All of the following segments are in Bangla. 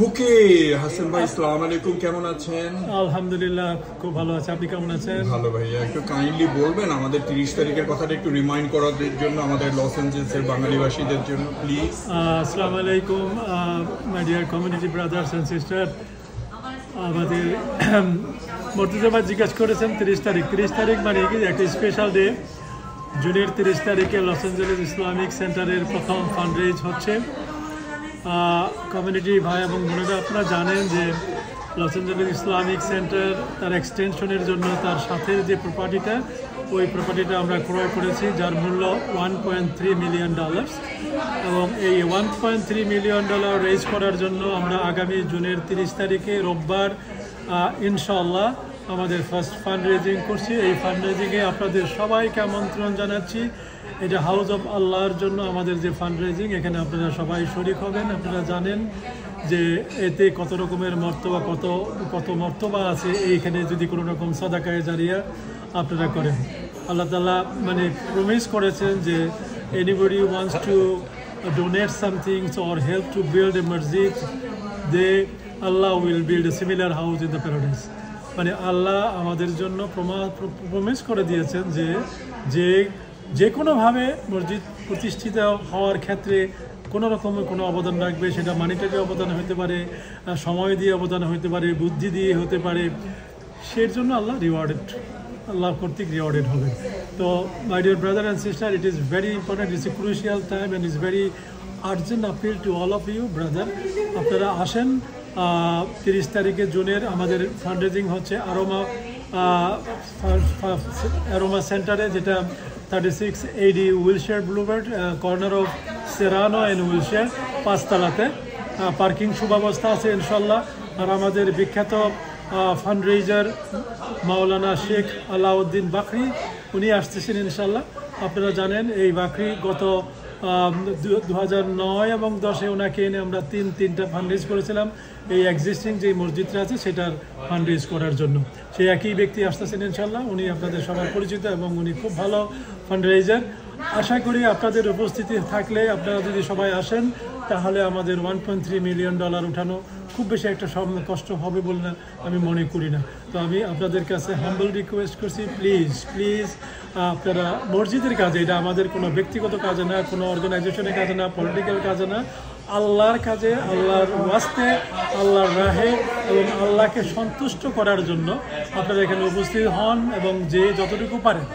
ওকে হাসান ভাই, আসসালামু আলাইকুম, কেমন আছেন? আলহামদুলিল্লাহ, খুব ভালো আছে। আপনি কেমন আছেন? ভালো ভাইয়া। একটু কাইন্ডলি বলবেন আমাদের 30 তারিখের কথাটা একটু রিমাইন্ড করার জন্য আমাদের লস এঞ্জেলসের বাঙালিবাসীদের জন্য প্লিজ। আসসালামু আলাইকুম my dear community brothers and sister. আমাদের মর্তুজা জিজ্ঞাসা করেছেন 30 তারিখ মানে কি একটা স্পেশাল ডে। জুনের 30 তারিখে লস এঞ্জেলস ইসলামিক সেন্টারের প্রথম ফান্ডরেজ হচ্ছে। কমিউনিটি ভাই এবং বোনেরা, আপনারা জানেন যে লস এঞ্জেলস ইসলামিক সেন্টার তার এক্সটেনশনের জন্য তার সাথে যে প্রপার্টিটা, ওই প্রপার্টিটা আমরা ক্রয় করেছি, যার মূল্য $1.3 মিলিয়ন। এবং এই $1.3 মিলিয়ন রেজ করার জন্য আমরা আগামী জুনের 30 তারিখে রোববার ইনশাআল্লাহ আমাদের ফার্স্ট ফান্ড রেজিং করছি। এই ফান্ড রেজিংয়ে আপনাদের সবাইকে আমন্ত্রণ জানাচ্ছি। এটা হাউস অফ আল্লাহর জন্য আমাদের যে ফান্ড রেজিং, এখানে আপনারা সবাই শরিক হবেন। আপনারা জানেন যে এতে কত রকমের মর্তবা, কত মর্তবা আছে এইখানে যদি কোনো রকম সাদাকায়ে জারিয়া আপনারা করেন। আল্লাহ তাআলা মানে প্রমিস করেছেন যে anybody who wants to donate something or help to build a masjid, Allah will build a similar house in the paradise. মানে আল্লাহ আমাদের জন্য প্রমিস করে দিয়েছেন যে কোনোভাবে মসজিদ প্রতিষ্ঠিত হওয়ার ক্ষেত্রে কোনো রকমের কোনো অবদান রাখবে, সেটা মানিটারি অবদান হতে পারে, সময় দিয়ে অবদান হতে পারে, বুদ্ধি দিয়ে হতে পারে, সেই জন্য আল্লাহ কর্তৃক রিওয়ার্ডেড হবে। তো my dear brother and sister, it is very important, it's a crucial time and it's very urgent appeal to all of you brother. আপনারা আসেন। 30 তারিখে জুনের আমাদের ফান্ড রেজিং হচ্ছে অ্যারোমা সেন্টারে, যেটা 3680 Wilshire boulevard, corner of Serrano and Wilshire, 5 তলাতে। পার্কিং সুব্যবস্থা আছে ইনশাল্লাহ। আর আমাদের বিখ্যাত ফান্ড রেজার মাওলানা শেখ আলাউদ্দিন বাকরি, উনি আসতেছেন ইনশাল্লাহ। আপনারা জানেন এই বাকরি গত 2009 এবং 10-এ ওনাকে এনে আমরা তিনটা ফান্ড রেজ করেছিলাম এই এক্সিস্টিং যে মসজিদটা আছে সেটার ফান্ড রেজ করার জন্য। সেই একই ব্যক্তি আসতেছেন ইনশাল্লাহ। উনি আপনাদের সবার পরিচিত এবং উনি খুব ভালো ফান্ড রেজার। আশা করি আপনাদের উপস্থিতি থাকলে, আপনারা যদি সবাই আসেন, তাহলে আমাদের $1.3 মিলিয়ন উঠানো খুব বেশি একটা কষ্ট হবে বলে না আমি মনে করি না। তো আমি আপনাদের কাছে হাম্বল রিকোয়েস্ট করছি, প্লিজ আপনারা মসজিদের কাজে, এটা আমাদের কোনো ব্যক্তিগত কাজে না, কোনো অর্গানাইজেশনের কাজে না, পলিটিক্যাল কাজে না, আল্লাহর কাজে, আল্লাহর ওয়াস্তে, আল্লাহর রাহে এবং আল্লাহকে সন্তুষ্ট করার জন্য আপনারা এখানে উপস্থিত হন এবং যে যতটুকু পারেন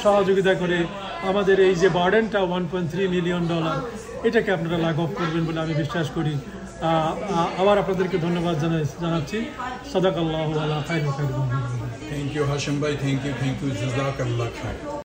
সহযোগিতা করে আমাদের এই যে বার্ডেনটা $1.3 মিলিয়ন, এটাকে আপনারা লাঘব করবেন বলে আমি বিশ্বাস করি। আবার আপনাদেরকে ধন্যবাদ জানাচ্ছি। সাদাকাল্লাহু আলা খায়রুল খায়র। থ্যাংক ইউ হাসান ভাই, থ্যাংক ইউ, জাযাকাল্লাহ খায়র।